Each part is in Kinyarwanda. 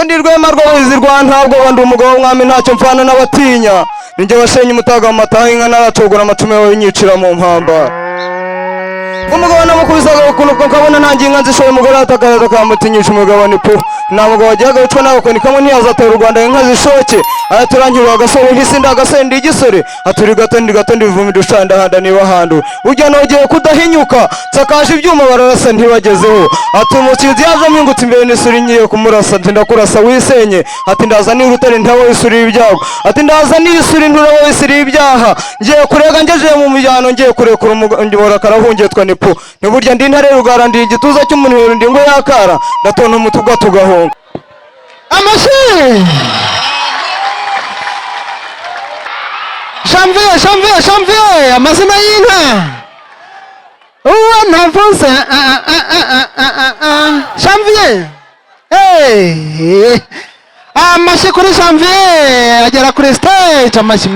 ndi Rwema rw'abahizi rwa ntabwo ndi umugabo w'umwami ntacyo mfana n'abatinya ninjye washenye umutaga mu mataha inka naracogora amacumu yawe yinyicira mu mpamba umugabo namukubisaga ukunuka nkabona ntangiye inka zishoye umugore atakaza akamutinyisha umugabo ni pu nta mugabo wajyaga wicwa n'agakoni kamwe ntiyazatera u Rwanda inka zishoke araturangira agasore ntisi ndagasore ndi igisore aturi gato ndi gato ndivumi dusha ndahanda niba handu ujya nogeye kudahinyuka nsakaje ibyuma bararasa ntibagezeho ati umukizi yaje mpingutse imbere n'isuri ngiye kumurasa ati ndakurasa wisenye ati ndaza n'urutare ntawe wisuri ibyago ati ndaza n'isuri nturawe wisuri ibyaha ngiye kurega ngeje mu mujyano ngiye kurekura umugora karahungetwa ni pu ntiburya ndi ntare rugara ndi igituza cy'umuntu ndi ngo yakara ndatona umutugwa tugahonga amashi Janvier amazina y'inka uwo navuze Janvier amashi kuri Janvier agera kuri stage amashi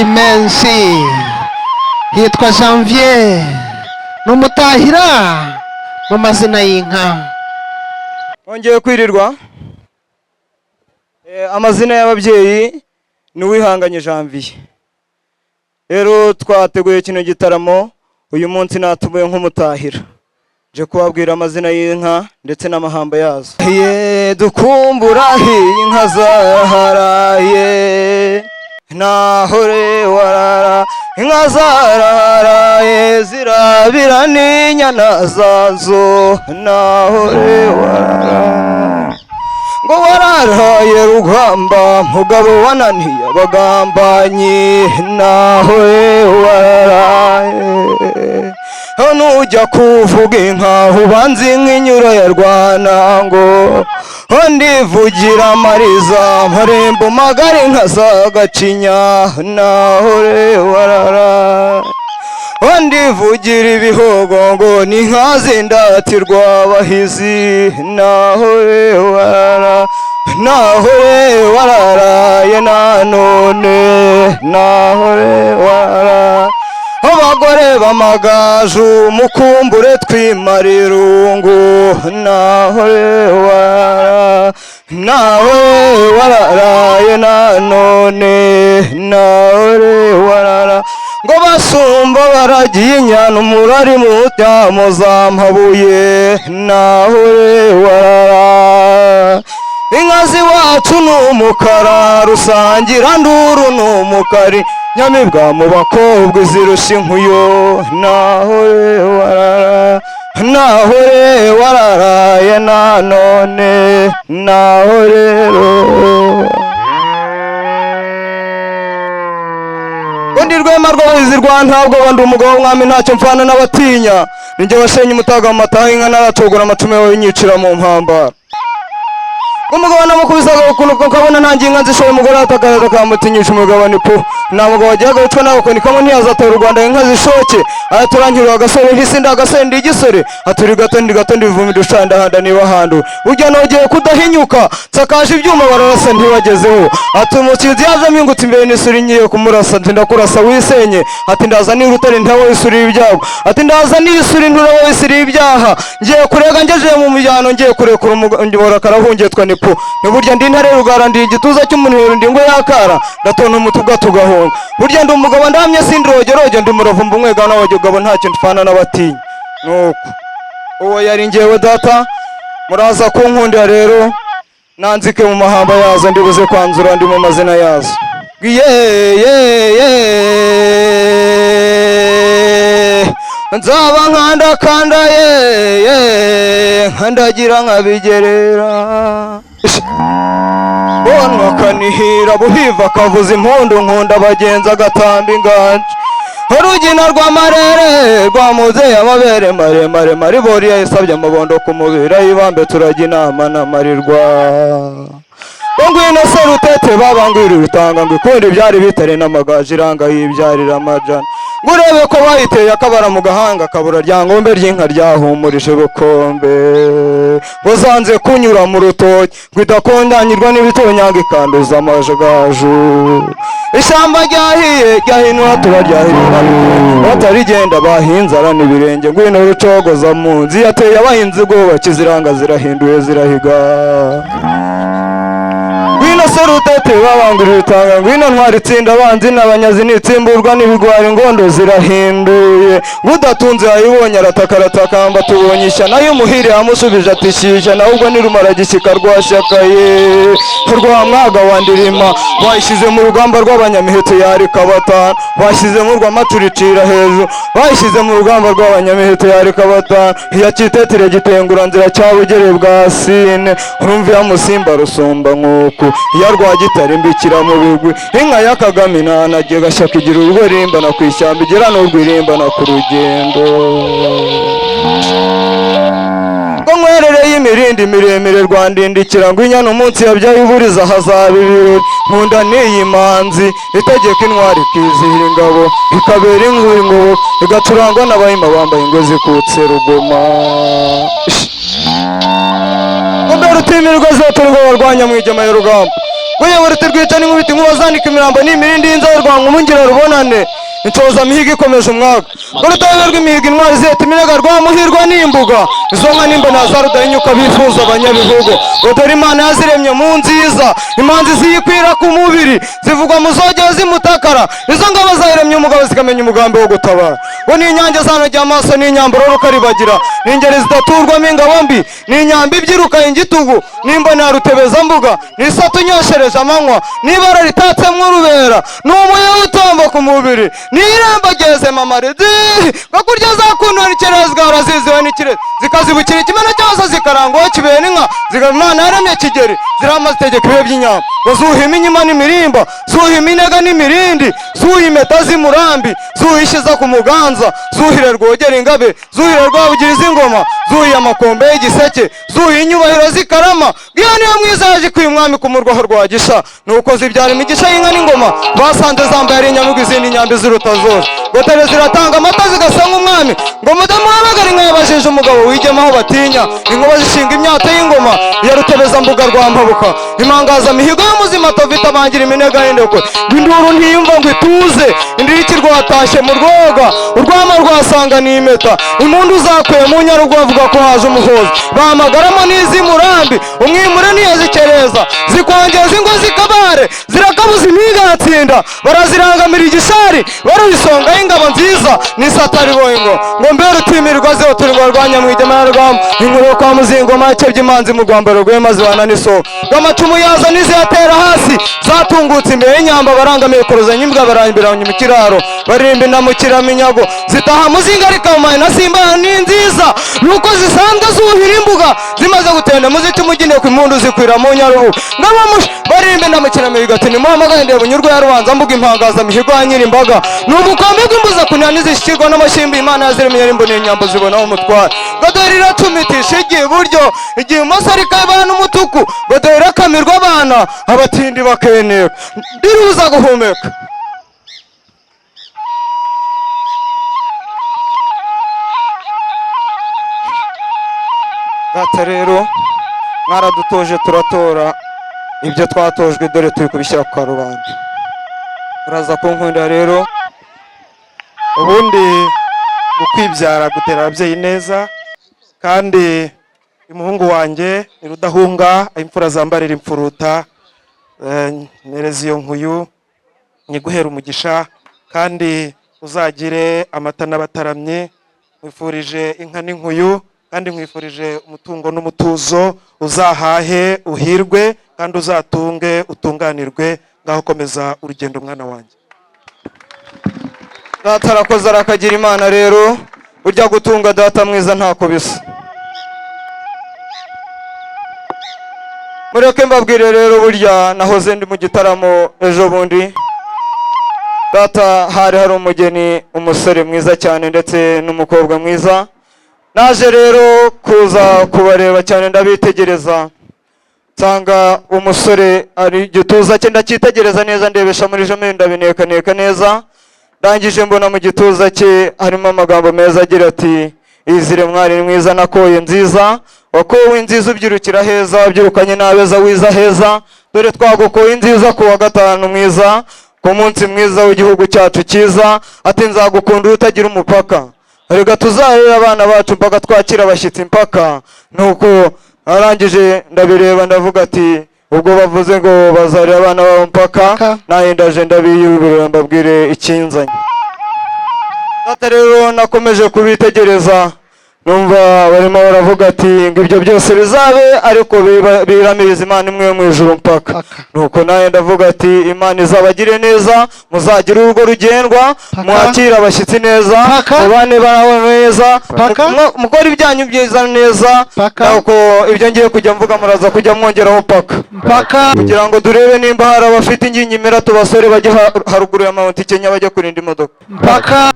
menshi yitwa Janvier n'umutahira mu mazina y'inka ongeye kwirirwa amazina y'ababyeyi ni Uwihanganye Janvier rero twateguye kino gitaramo uyu munsi natubuye nk'umutahira je kubabwira amazina y'inka ndetse n'amahamba yazo dukumbura inka zaharaye nahore warara inka zararaye zirabira n'inyana zazo nahore warara ngo wararaye rugamba mugabo wananiye abagambanyi nahore wararaye nujya kuvuga inka ubanza inka inyura ya Rwanango ndivugira amariza marembo magari inka zagacinya nahore warara ndivugira ibihogo ngo ni inka zindatirwa abahizi nahore warara nahore wararaye nanone nahore warara abagore b'amagaju mukumbure twimarirungu nahore warara nahore wararaye nanone nahore warara ngo basumba baragiye inyana umurari mu tyamo zampabuye nahore warara inka z'iwacu n'umukara rusangira nduru n'umukari nyamibwa mu bakobwa zirusha inkuyo nahore warara nahore wararaye nanone nahorero ndi Rwema rw'abahizi rwa ntabwo ndi umugabo w'umwami ntacyo mfana n'abatinya ninjye washenye umutaga mu mataha inka naracogora amacumu yawe yinyicira mu mpamba umugabo namukubisaga ukunuka nkabona ntangiye inka zishoye umugore atakaza akamutinyisha umugabo ni pu nta mugabo wajyaga wicwa n'agakoni kamwe ntiyazatera u Rwanda inka zishoke araturangira agasore ntisi ndagasore ndi igisore aturi gato ndi gato ndivumi dusha ndahanda niba handu ujya nogeye kudahinyuka nsakaje ibyuma bararasa ntibagezeho ati umukizi yaje mpingutse imbere n'isuri ngiye kumurasa ati ndakurasa wisenye ati ndaza n'urutare ntawe wisuri ibyago ati ndaza n'isuri nturawe wisuri ibyaha ngiye kurega ngeje mu mujyano ngiye kurekura umugora karahungetwa ni pu ntiburya ndi ntare rugara ndi igituza cy'umuntu ndi ngo yakara ndatona umutugwa tugahonga burya ndi umugabo ndamye sindirogeroge ndi muravumba umwega n'abagabo ntacyo mfana n'abatinya nuko uwo yari ngewe data muraza kunkundira rero nanzike mu mahamba yazo ndibuze kwanzura ndi mu mazina yazo nzaba nkandakanda nkandagira nkabigerera bonwa kanihira buhiva kavuza impundu nkunda abagenzi agatamba inganje urugina rw'amarere rwamuzeye amabere maremare maribori yayisabye amabondo ku mubiri ayibambe turajya inama n'amarirwa ngwino se rutete babangwira urutanga ngo ikundi byari bitare n'amagaje iranga yibyarira amajana ngurebe ko bayiteye akabara mu gahanga kabura rya ngombe ry'inka ryahumurije bukombe ngo zanze kunyura mu rutoki ngo idakondanyirwa n'ibitonyanga ikanduza amajagaju ishyamba ryahiye ryahinwa tuba ryahinwa batarigenda bahinzara n'ibirenge ngwino rucogoza mu nzi yateye abahinzi ubwoba kiziranga zirahinduye zirahiga ngwino serutete babangurira itanga ngwino ntwari itsinda abanzi n'abanyazi nitsimburwa n'ibigwari ngondo zirahinduye ngudatunze yayibonye arataka tubonye ishyana y'umuhire yamusubije ati shyishya nawe ubwo nirumara gishyika rwashyakaye rwa mwaga wa ndirima bayishyize mu rugamba rw'abanyamiheto yarika batanu bashyize mu rw'amaturicira hejuru bayishyize mu rugamba rw'abanyamiheto yarika batanu iya kitetire gitengura nzira cyabugere bwa sine urumva ya musimba rusumba nk'uku iya rwagitare imbikira mu bigwi inka ya Kagame inanagiye gashyaka igira urwo rimbana ku ishyamba igira n'urwo irimbana ku rugendo ngo nkwerereye imirindi miremire rwandindikira ngo inyana umunsi yabyaye uburiza hazaba ibirori nkunda n'iyi manzi itegeka intwari ikizihira ingabo ikabera ingobo igacurangwa n'abahima bambaye ingo zikutse rugoma mbere utimirwa zoturi ngo barwanya mwijema ya rugamba ngo ruti rwica n'inkubiti inkuba zanika imirambo n'imirindi y'inzobe rwanga umungira rubonane inshoza mihigo ikomeje umwaga ngo rutabe rw'imihigo intwari ziheta iminega rwamuhirwa n'imbuga izo nka n'imbona za rudahinyuka bifuza abanyabihugu ngo dore imana yaziremye mu nziza imanzi ziyikwira ku mubiri zivugwa mu zogera zimutakara izo ngabo zayiremye umugabo zikamenya umugambi wo gutabara ngo n'inyange zanogeye amaso n'inyambaro rukaribagira n'ingeri zidaturwamo ingabo mbi n'inyambi ibyiruka ingitugu n'imbona ya rutebezambuga n'isatu nyoshereje amanywa n'ibara ritatsemo urubera n'umuya utomboka umubiri n'irembo ageze mamaridi ngo kurya zakundura ikirere zigahora ziziwe n'ikirere zikazibukira ikimena cyose zikarangwaho kibera n'inka zigaba imana yaremye kigeri zirama zitegeka ibihe by'inyama ngo zuhima inyuma n'imirimba zuhima inega n'imirindi zuhima impeta z'imurambi zuhishiza ku muganza zuhire rwogera ingabe zuhire rwabugiriza ingoma zuhiye amakombe y'igiseke zuhiye inyubahiro z'ikarama ngiyo niyo mwiza yaje ikwiye umwami ku murwaho rwa gisha nuko zibyara imigisha y'inka n'ingoma basanze zambaye ari inyamibwa izindi nyambi ziruta zose ngo tere ziratanga amata zigasa nk'umwami ngo mudamu wabagara inka yabajije umugabo wigema aho batinya inkuba zishinga imyata y'ingoma ya rutebezambuga rwa mpabuka imangaza mihigo y'umuzima tovita bangira iminega y'indekwe induru ntiyumva ngo ituze indiriki rwatashye mu rwoga urwama rwasanga n'impeta impundu zakuye mu nyarugo bavuga ko haje umuhozi bahamagaramo n'iz'imurambi umwimure ntiyazikereza zikwangeza ingo zikabare zirakabuza imihigo yatsinda barazirangamira igishari baruhisongaho ingabo nziza n'isatari boyingo ngo mbere utimirwa zeho turi ngo barwanya mwijema ya rugamba inkuru yo kwa muzingoma yakebye imanzi mu rwambaro rwema zibana n'isoko ngo amacumu yazo n'iziyatera hasi zatungutse imbere y'inyamba barangamiye korozanya imbwa barambiranye mu kiraro baririmba inamukira minyago zitaha muzinga rikamaye na simba ni nziza nuko zisanzwe zuhira imbuga zimaze gutenda muziti umugine ku impundu zikwira mu nyarubu ngabamush baririmba inamukira mihigo ati nimuhamagaye ndeba unyurwa ya rubanza mbuga impangaza mihigo ya nyirimbaga ni ubukombe bw'imbuza kunani zishyirwa n'amashimbi imana yaziremye yarimboneye inyambo zibonaho umutware ngo dore iracumitisha igihe iburyo igihe imoso rikabana umutuku ngo dore irakamirwa abana abatindi bakeneka ndiruza guhumeka data rero mwaradutoje turatora ibyo twatojwe dore turi kubishyira ku karubanda uraza kunkunda rero ubundi ukwibyara gutera ababyeyi neza kandi umuhungu wanjye ni Rudahunga imfura zambarira imfuruta nereza iyo nkuyu nyiguhera umugisha kandi uzagire amata n'abataramye mwifurije inka n'inkuyu kandi mwifurije umutungo n'umutuzo uzahahe uhirwe kandi uzatunge utunganirwe ngaho komeza urugendo mwana wanjye data arakoze arakagira imana rero urya gutunga data mwiza ntako bisa mureke mbabwire rero burya nahoze ndi mu gitaramo ejo bundi data hari umugeni umusore mwiza cyane ndetse n'umukobwa mwiza naje rero kuza kubareba cyane ndabitegereza nsanga umusore ari gituza cye ndacyitegereza neza ndebesha muri jomwe ndabinekaneka neza ndangije mbona mu gituza cye harimo amagambo meza agira ati izire mwari mwiza nakoye nziza wakowe nziza ubyirukira heza wabyirukanye n'abeza wiza heza dore twagukoye nziza ku wa gatanu mwiza ku munsi mwiza w'igihugu cyacu cyiza ati nzagukunda utagira umupaka reka tuzarere abana bacu mpaka twakira abashyitsi mpaka nuko arangije ndabireba ndavuga ati ubwo bavuze ngo bazarira abana babo mpaka naye ndaje ndabiyubirira mbabwire ikinzanye data rero nakomeje kubitegereza numva barimo baravuga ati ngo ibyo byose bizabe ariko biramiriza Imana imwe mu ijuru mpaka nuko naye ndavuga ati Imana izabagire neza muzagire urugo rugendwa mwakira abashyitsi neza mubane barabona neza mukora ibyanyu byiza neza nuko ibyo ngiye kujya mvuga muraza kujya mwongeraho mpaka kugira ngo durebe nimba hari abafite ingingimira tubasore bajye haruguru ya Mount Kenya bajya kurinda imodoka mpaka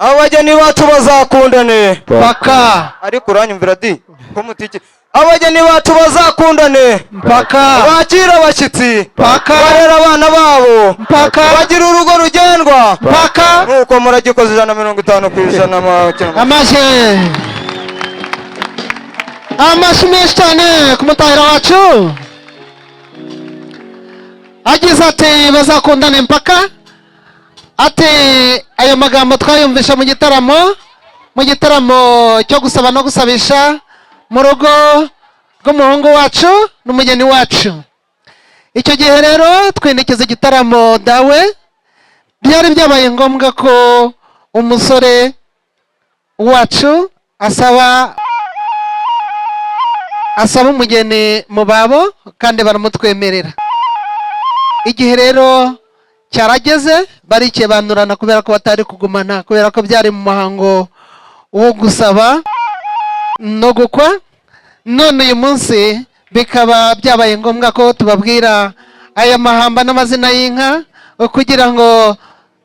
abageni bacu bazakundane mpaka ariko uranyumvira di ko mutiki abageni bacu bazakundane mpaka bakira abashyitsi mpaka barera abana babo mpaka bagira urugo rugendwa mpaka nuko muragikoze 50% amashyi menshi cyane ku mutahira wacu agize ati bazakundane mpaka ati ayo magambo twayumvisha mu gitaramo cyo gusaba no gusabisha mu rugo rw'umuhungu wacu n'umugeni wacu. Icyo gihe rero twindikiza igitaramo dawe byari byabaye ngombwa ko umusore wacu asaba umugeni mu babo kandi baramutwemerera. Igihe rero cyarageze barikebanurana kubera ko batari kugumana kubera ko byari mu muhango wo gusaba no gukwa. None uyu munsi bikaba byabaye ngombwa ko tubabwira aya mahamba n'amazina y'inka kugira ngo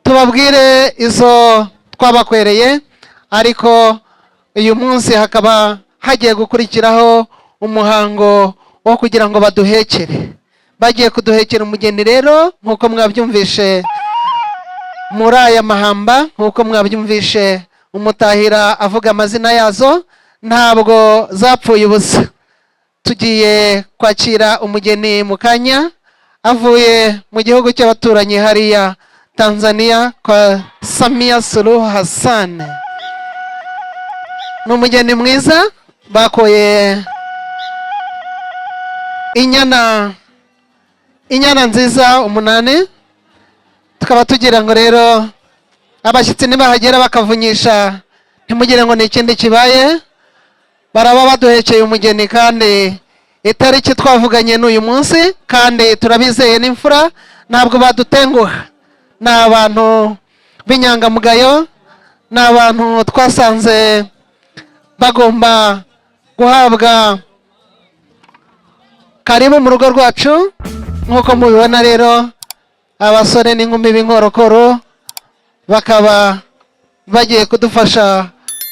tubabwire izo twabakwereye, ariko uyu munsi hakaba hagiye gukurikiraho umuhango wo kugira ngo baduhekere. Bagiye kuduhekera umugeni rero nk'uko mwabyumvishe muri aya mahamba, nk'uko mwabyumvishe umutahira avuga amazina yazo, ntabwo zapfuye ubusa. Tugiye kwakira umugeni mu kanya avuye mu gihugu cy'abaturanyi hariya Tanzania kwa Samia Suluhu Hassan. Ni umugeni mwiza, bakoye inyana nziza 8. Tukaba tugira ngo rero abashyitsi nibahagera bakavunyisha ntimugire ngo ni ikindi kibaye, baraba baduhekeye umugeni kandi itariki twavuganye n'uyu munsi kandi turabizeye n'imfura, ntabwo badutenguha. Ni abantu b'inyangamugayo, ni abantu twasanze bagomba guhabwa karibu mu rugo rwacu. Nk'uko mubibona rero abasore n'inkumi b'inkorokoro bakaba bagiye kudufasha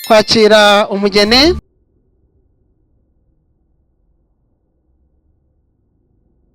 kwakira umugeni.